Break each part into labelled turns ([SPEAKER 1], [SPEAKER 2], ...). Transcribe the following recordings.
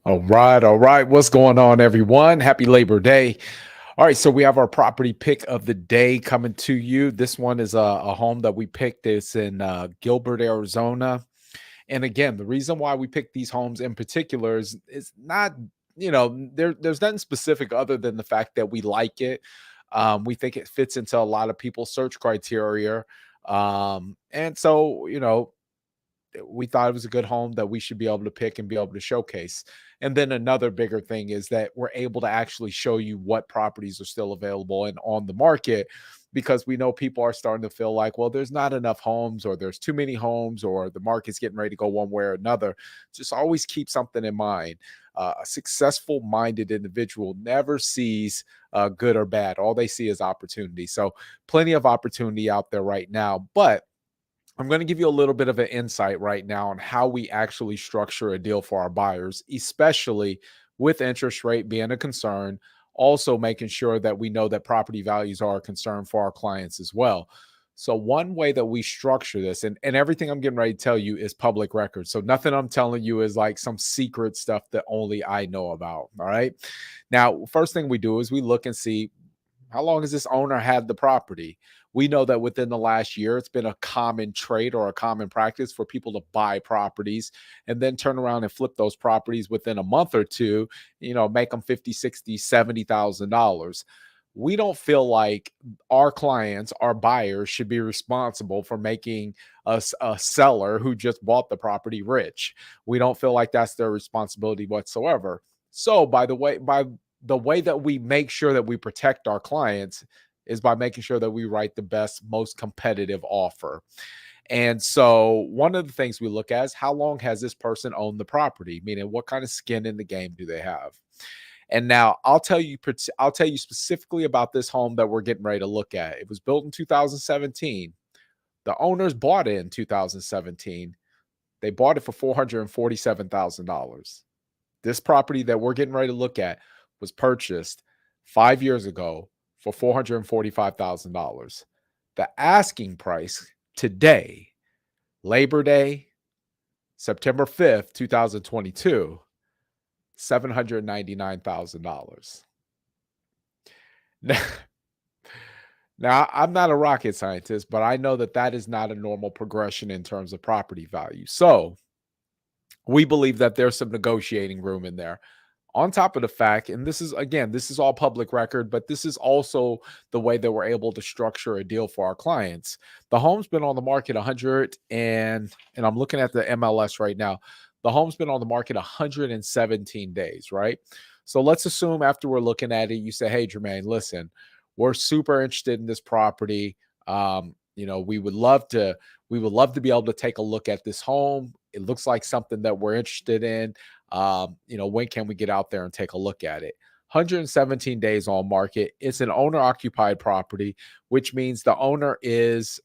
[SPEAKER 1] All right, all right. What's going on, everyone? Happy Labor Day. All right, so we have our property pick of the day coming to you. This one is a home that we picked. It's in Gilbert, Arizona. And again, the reason why we picked these homes in particular is not, there's nothing specific other than the fact that we like it. We think it fits into a lot of people's search criteria. And so, we thought it was a good home that we should be able to pick and be able to showcase. And then another bigger thing is that we're able to actually show you what properties are still available and on the market, because we know people are starting to feel like, well, there's not enough homes, or there's too many homes, or the market's getting ready to go one way or another. Just always keep something in mind. A successful minded individual never sees good or bad. All they see is opportunity. So plenty of opportunity out there right now. But I'm going to give you a little bit of an insight right now on how we actually structure a deal for our buyers, especially with interest rate being a concern. Also, making sure that we know that property values are a concern for our clients as well. So, one way that we structure this, and everything I'm getting ready to tell you is public record. So, nothing I'm telling you is like some secret stuff that only I know about. All right. Now, first thing we do is we look and see, how long has this owner had the property? We know that within the last year, it's been a common trait or a common practice for people to buy properties and then turn around and flip those properties within a month or two, make them 50, 60, $70,000. We don't feel like our clients, our buyers, should be responsible for making us a seller who just bought the property rich. We don't feel like that's their responsibility whatsoever. So, by the way that we make sure that we protect our clients is by making sure that we write the best, most competitive offer. And so one of the things we look at is, how long has this person owned the property? Meaning, what kind of skin in the game do they have? And now I'll tell you specifically about this home that we're getting ready to look at. It was built in 2017. The owners bought it in 2017. They bought it for $447,000. This property that we're getting ready to look at was purchased 5 years ago for $445,000. The asking price today, Labor Day, September 5th, 2022, $799,000. Now, now, I'm not a rocket scientist, but I know that that is not a normal progression in terms of property value. So we believe that there's some negotiating room in there. On top of the fact, and this is all public record, but this is also the way that we're able to structure a deal for our clients. The home's been on the market 100 and I'm looking at the MLS right now. The home's been on the market 117 days, right? So let's assume after we're looking at it, you say, "Hey, Jermaine, listen, we're super interested in this property. We would love to be able to take a look at this home. It looks like something that we're interested in. When can we get out there and take a look at it?" 117 days on market. It's an owner occupied property, which means the owner is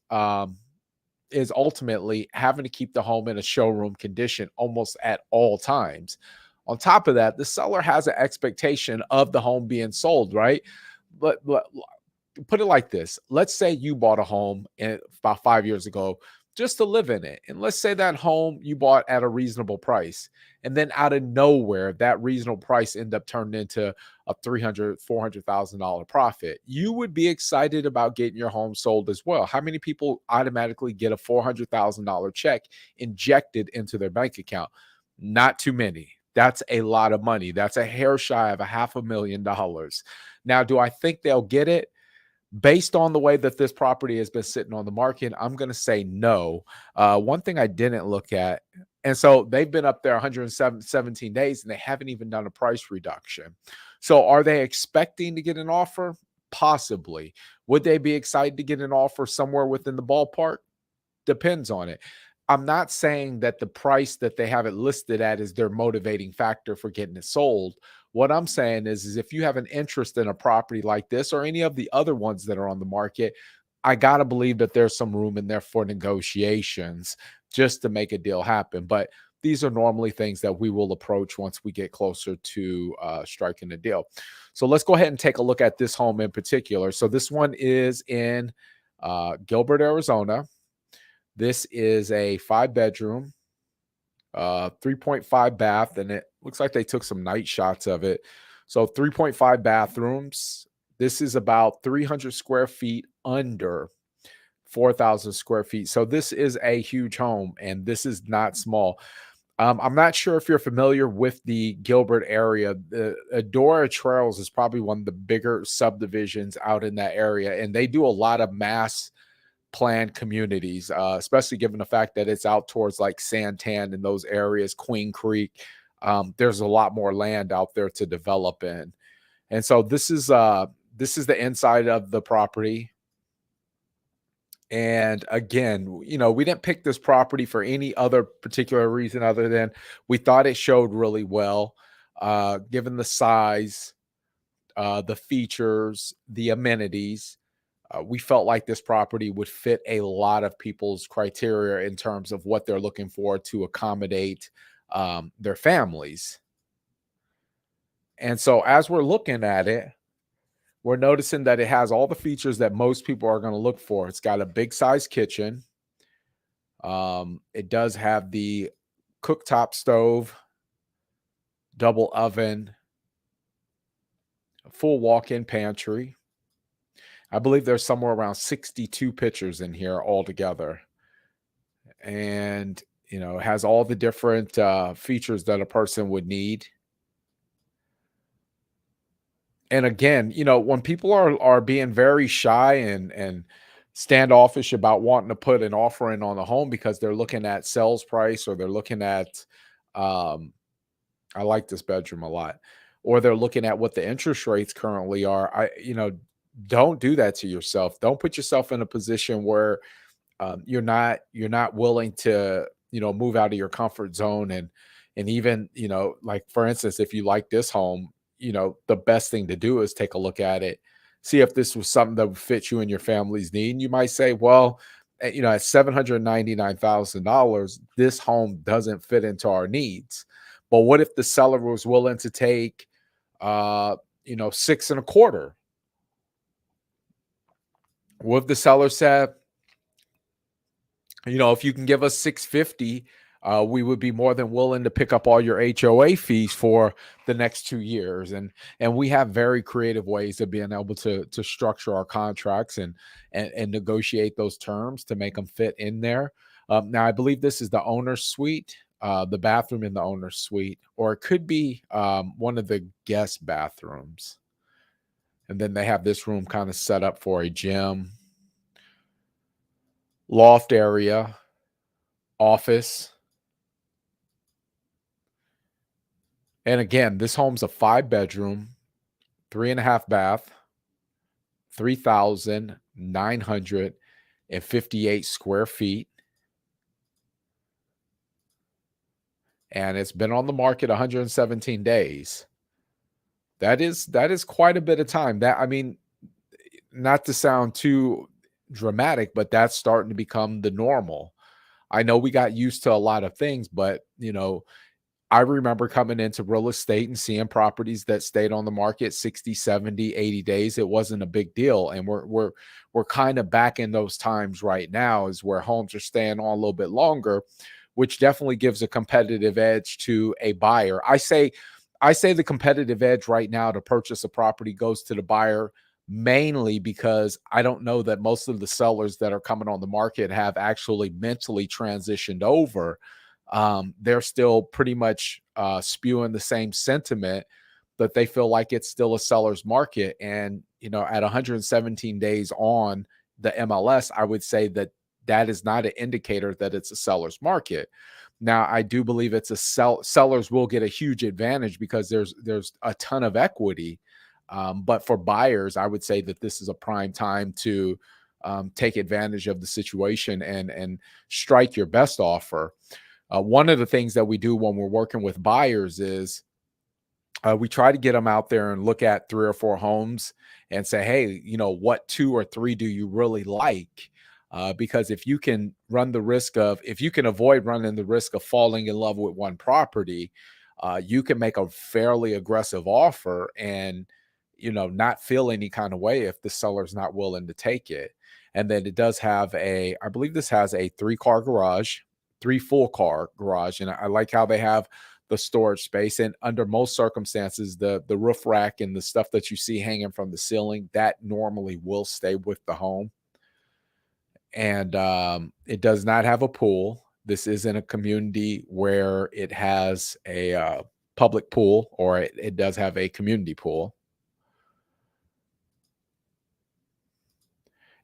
[SPEAKER 1] ultimately having to keep the home in a showroom condition almost at all times. On top of that, the seller has an expectation of the home being sold, right? But put it like this. Let's say you bought a home about 5 years ago just to live in it. And let's say that home you bought at a reasonable price. And then out of nowhere, that reasonable price end up turning into a $400,000 profit. You would be excited about getting your home sold as well. How many people automatically get a $400,000 check injected into their bank account? Not too many. That's a lot of money. That's a hair shy of a $500,000. Now, do I think they'll get it? Based on the way that this property has been sitting on the market, I'm going to say no. One thing I didn't look at, and so they've been up there 117 days and they haven't even done a price reduction. So are they expecting to get an offer? Possibly. Would they be excited to get an offer somewhere within the ballpark? Depends on it. I'm not saying that the price that they have it listed at is their motivating factor for getting it sold. What I'm saying is if you have an interest in a property like this or any of the other ones that are on the market, I got to believe that there's some room in there for negotiations just to make a deal happen. But these are normally things that we will approach once we get closer to striking a deal. So let's go ahead and take a look at this home in particular. So this one is in Gilbert, Arizona. This is a 5-bedroom, 3.5 bath, and it looks like they took some night shots of it. So 3.5 bathrooms. This is about 300 square feet under 4,000 square feet. So this is a huge home, and this is not small. I'm not sure if you're familiar with the Gilbert area. The Adora Trails is probably one of the bigger subdivisions out in that area, and they do a lot of mass planned communities, especially given the fact that it's out towards like Santan and those areas, Queen Creek. There's a lot more land out there to develop in, and so this is the inside of the property. And again, we didn't pick this property for any other particular reason other than we thought it showed really well, given the size, the features, the amenities. We felt like this property would fit a lot of people's criteria in terms of what they're looking for to accommodate their families. And so, as we're looking at it, we're noticing that it has all the features that most people are going to look for. It's got a big size kitchen. It does have the cooktop stove, double oven, full walk-in pantry. I believe there's somewhere around 62 pictures in here altogether. And, it has all the different features that a person would need. And again, when people are being very shy and standoffish about wanting to put an offer in on a home because they're looking at sales price, or they're looking at um I like this bedroom a lot, or they're looking at what the interest rates currently are. Don't do that to yourself. Don't put yourself in a position where you're not willing to move out of your comfort zone. And even like, for instance, if you like this home, the best thing to do is take a look at it, see if this was something that would fit you and your family's need. And you might say, well, at $799,000, this home doesn't fit into our needs. But what if the seller was willing to take 6.25? What if the seller said, if you can give us 650, we would be more than willing to pick up all your HOA fees for the next 2 years. And we have very creative ways of being able to structure our contracts and negotiate those terms to make them fit in there. Now, I believe this is the owner's suite, the bathroom in the owner's suite, or it could be one of the guest bathrooms. And then they have this room kind of set up for a gym, loft area, office. And again, this home's a 5 bedroom, 3.5 bath, 3,958 square feet. And it's been on the market 117 days. That is quite a bit of time. Not to sound too dramatic, but that's starting to become the normal. I know we got used to a lot of things, but I remember coming into real estate and seeing properties that stayed on the market 60, 70, 80 days. It wasn't a big deal. And we're kind of back in those times right now, is where homes are staying on a little bit longer, which definitely gives a competitive edge to a buyer. I say the competitive edge right now to purchase a property goes to the buyer, mainly because I don't know that most of the sellers that are coming on the market have actually mentally transitioned over. They're still pretty much spewing the same sentiment, that they feel like it's still a seller's market. And, at 117 days on the MLS, I would say that that is not an indicator that it's a seller's market. Now, I do believe it's sellers will get a huge advantage because there's a ton of equity. But for buyers, I would say that this is a prime time to take advantage of the situation and strike your best offer. One of the things that we do when we're working with buyers is we try to get them out there and look at 3 or 4 homes and say, hey, what 2 or 3 do you really like? Because if you can avoid running the risk of falling in love with one property, you can make a fairly aggressive offer and, not feel any kind of way if the seller's not willing to take it. And then it does have I believe this has a 3-car garage, 3 full car garage, and I like how they have the storage space. And under most circumstances, the roof rack and the stuff that you see hanging from the ceiling, that normally will stay with the home. And it does not have a pool. This isn't a community where it has a public pool, or it does have a community pool.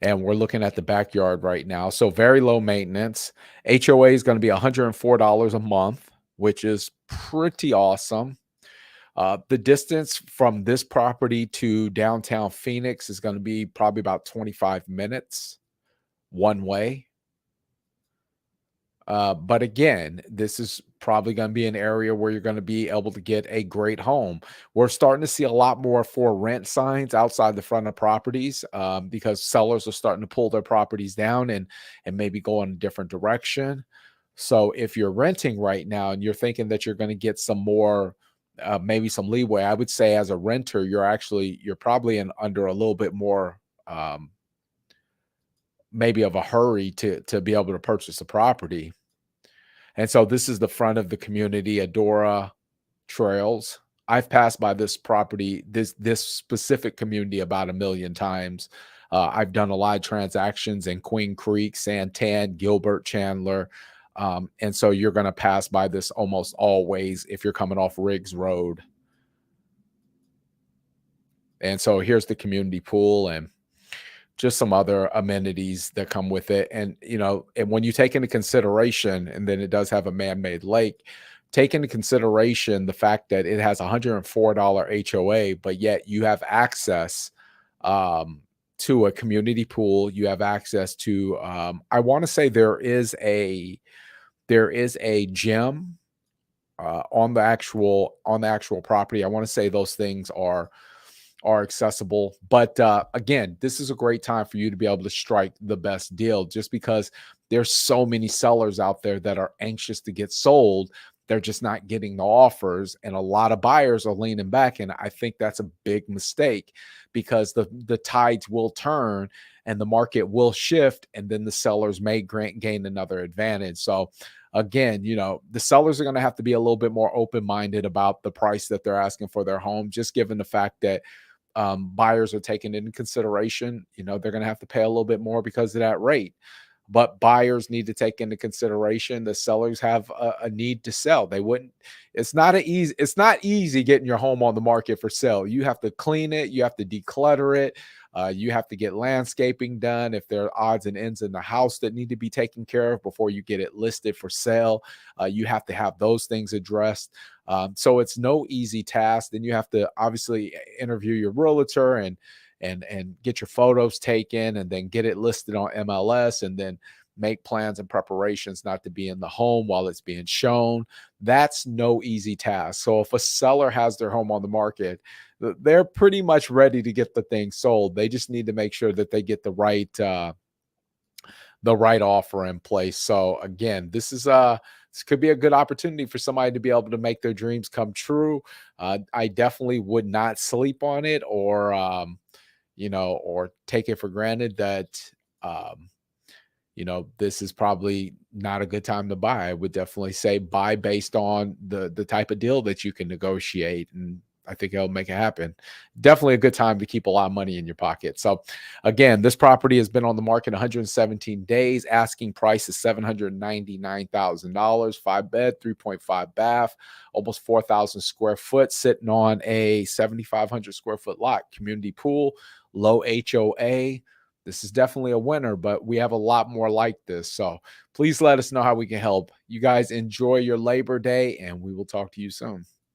[SPEAKER 1] And we're looking at the backyard right now. So very low maintenance. HOA is going to be $104 a month, which is pretty awesome. The distance from this property to downtown Phoenix is going to be probably about 25 minutes one way. But again, this is probably going to be an area where you're going to be able to get a great home. We're starting to see a lot more for rent signs outside the front of properties, because sellers are starting to pull their properties down and maybe go in a different direction. So if you're renting right now and you're thinking that you're going to get some more, maybe some leeway, I would say as a renter, you're probably in under a little bit more, maybe of a hurry to be able to purchase a property. And so this is the front of the community, Adora Trails. I've passed by this property, this specific community about a million times. I've done a lot of transactions in Queen Creek, Santan, Gilbert, Chandler. And so you're going to pass by this almost always if you're coming off Riggs Road. And so here's the community pool and just some other amenities that come with it. And, and when you take into consideration, and then it does have a man-made lake, take into consideration the fact that it has $104 HOA, but yet you have access to a community pool. You have access to, I want to say there is a gym on the actual property. I want to say those things are accessible. But again, this is a great time for you to be able to strike the best deal, just because there's so many sellers out there that are anxious to get sold. They're just not getting the offers, and a lot of buyers are leaning back. And I think that's a big mistake, because the tides will turn and the market will shift, and then the sellers may gain another advantage. So again, the sellers are going to have to be a little bit more open-minded about the price that they're asking for their home, just given the fact that buyers are taking into consideration, they're going to have to pay a little bit more because of that rate. But buyers need to take into consideration the sellers have a need to sell. It's not easy getting your home on the market for sale. You have to clean it, you have to declutter it, you have to get landscaping done. If there are odds and ends in the house that need to be taken care of before you get it listed for sale, you have to have those things addressed. So it's no easy task. Then you have to obviously interview your realtor and get your photos taken, and then get it listed on MLS, and then make plans and preparations not to be in the home while it's being shown. That's no easy task. So if a seller has their home on the market, they're pretty much ready to get the thing sold. They just need to make sure that they get the right offer in place. So again, this could be a good opportunity for somebody to be able to make their dreams come true. I definitely would not sleep on it, or take it for granted that, this is probably not a good time to buy. I would definitely say buy based on the type of deal that you can negotiate, and I think it'll make it happen. Definitely a good time to keep a lot of money in your pocket. So again, this property has been on the market 117 days. Asking price is $799,000, 5-bed, 3.5 bath, almost 4,000 square foot, sitting on a 7,500 square foot lot, community pool, low HOA. This is definitely a winner, but we have a lot more like this. So please let us know how we can help. You guys enjoy your Labor Day, and we will talk to you soon.